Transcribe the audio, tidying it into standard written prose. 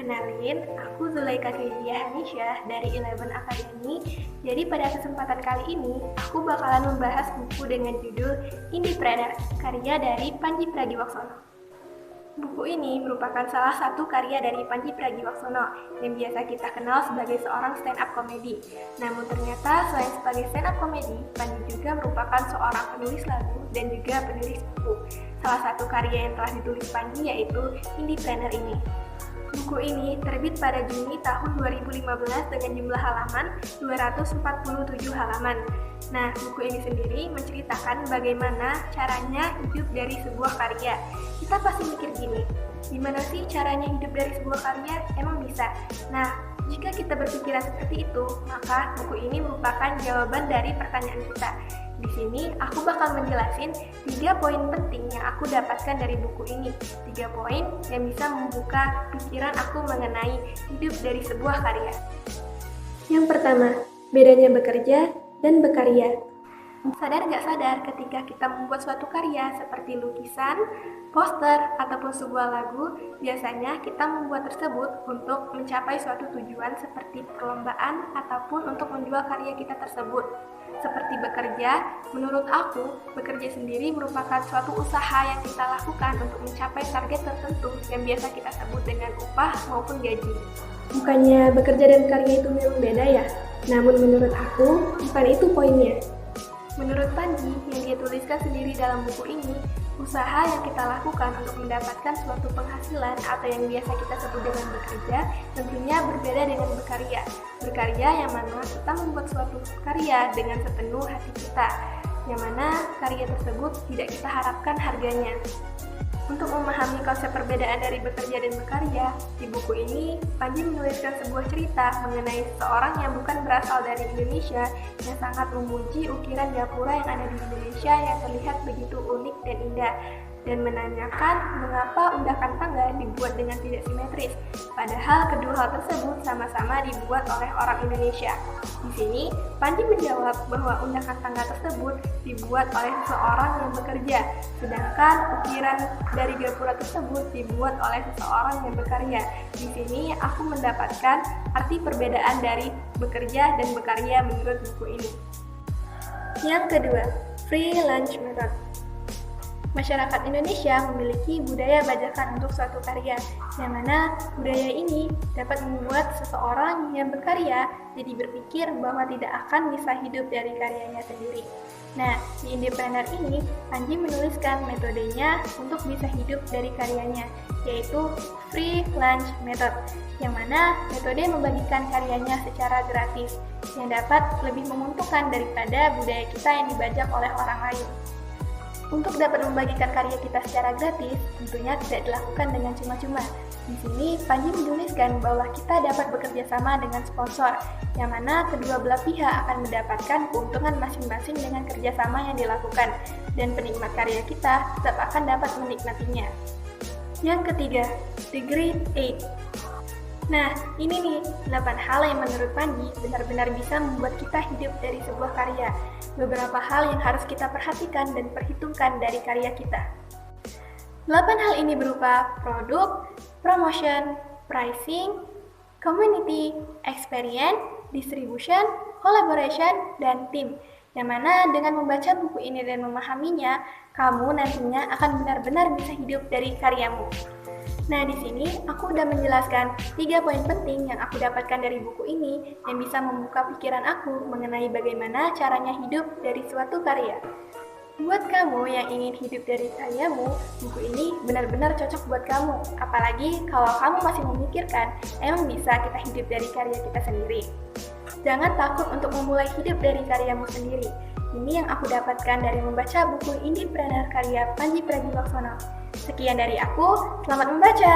Kenalin, aku Zulaika Kaidia Hanisha dari Eleven Academy. Jadi pada kesempatan kali ini, aku bakalan membahas buku dengan judul Indiepreneur, karya dari Pandji Pragiwaksono. Buku ini merupakan salah satu karya dari Pandji Pragiwaksono yang biasa kita kenal sebagai seorang stand-up komedi. Namun ternyata selain sebagai stand-up komedi, Pandji juga merupakan seorang penulis lagu dan juga penulis buku. Salah satu karya yang telah ditulis Pandji yaitu Indiepreneur ini. Buku ini terbit pada Juni tahun 2015 dengan jumlah halaman 247 halaman. Nah, buku ini sendiri menceritakan bagaimana caranya hidup dari sebuah karya. Kita pasti mikir gini, gimana sih caranya hidup dari sebuah karya? Emang bisa? Nah, jika kita berpikiran seperti itu, maka buku ini merupakan jawaban dari pertanyaan kita. Di sini aku bakal menjelasin 3 poin penting yang aku dapatkan dari buku ini. 3 poin yang bisa membuka pikiran aku mengenai hidup dari sebuah karya. Yang pertama, bedanya bekerja dan berkarya. Sadar gak sadar ketika kita membuat suatu karya seperti lukisan, poster, ataupun sebuah lagu, biasanya kita membuat tersebut untuk mencapai suatu tujuan seperti perlombaan ataupun untuk menjual karya kita tersebut. Seperti bekerja, menurut aku, bekerja sendiri merupakan suatu usaha yang kita lakukan untuk mencapai target tertentu yang biasa kita sebut dengan upah maupun gaji. Bukannya bekerja dan karya itu memang beda ya? Namun menurut aku, bukan itu poinnya. Menurut Pandji, yang dia tuliskan sendiri dalam buku ini, usaha yang kita lakukan untuk mendapatkan suatu penghasilan atau yang biasa kita sebut dengan bekerja, tentunya berbeda dengan berkarya. Berkarya yang mana kita membuat suatu karya dengan sepenuh hati kita, yang mana karya tersebut tidak kita harapkan harganya. Untuk memahami konsep perbedaan dari bekerja dan berkarya, di buku ini Pandji menuliskan sebuah cerita mengenai seseorang yang bukan berasal dari Indonesia yang sangat memuji ukiran gapura yang ada di Indonesia yang terlihat begitu unik dan indah, dan menanyakan mengapa undakan tangga dibuat dengan tidak simetris, padahal kedua hal tersebut sama-sama dibuat oleh orang Indonesia. Di sini, Pandji menjawab bahwa undakan tangga tersebut dibuat oleh seseorang yang bekerja, sedangkan ukiran dari gapura tersebut dibuat oleh seseorang yang berkarya. Di sini, aku mendapatkan arti perbedaan dari bekerja dan berkarya menurut buku ini. Yang kedua, free lunch method. Masyarakat Indonesia memiliki budaya bajakan untuk suatu karya, yang mana budaya ini dapat membuat seseorang yang berkarya jadi berpikir bahwa tidak akan bisa hidup dari karyanya sendiri. Nah, di Indiepreneur ini, Pandji menuliskan metodenya untuk bisa hidup dari karyanya, yaitu free lunch method, yang mana metode membagikan karyanya secara gratis, yang dapat lebih menguntungkan daripada budaya kita yang dibajak oleh orang lain. Untuk dapat membagikan karya kita secara gratis, tentunya tidak dilakukan dengan cuma-cuma. Di sini, Pandji menuliskan bahwa kita dapat bekerja sama dengan sponsor, yang mana kedua belah pihak akan mendapatkan keuntungan masing-masing dengan kerjasama yang dilakukan, dan penikmat karya kita tetap akan dapat menikmatinya. Yang ketiga, the Great 8. Nah, ini nih 8 hal yang menurut Pandji benar-benar bisa membuat kita hidup dari sebuah karya. Beberapa hal yang harus kita perhatikan dan perhitungkan dari karya kita. 8 hal ini berupa produk, promotion, pricing, community, experience, distribution, collaboration, dan team. Yang mana dengan membaca buku ini dan memahaminya, kamu nantinya akan benar-benar bisa hidup dari karyamu. Nah, di sini aku udah menjelaskan 3 poin penting yang aku dapatkan dari buku ini yang bisa membuka pikiran aku mengenai bagaimana caranya hidup dari suatu karya. Buat kamu yang ingin hidup dari karyamu, buku ini benar-benar cocok buat kamu. Apalagi kalau kamu masih memikirkan, emang bisa kita hidup dari karya kita sendiri. Jangan takut untuk memulai hidup dari karyamu sendiri. Ini yang aku dapatkan dari membaca buku Indiepreneur karya Pandji Pragiwaksono. Sekian dari aku, selamat membaca!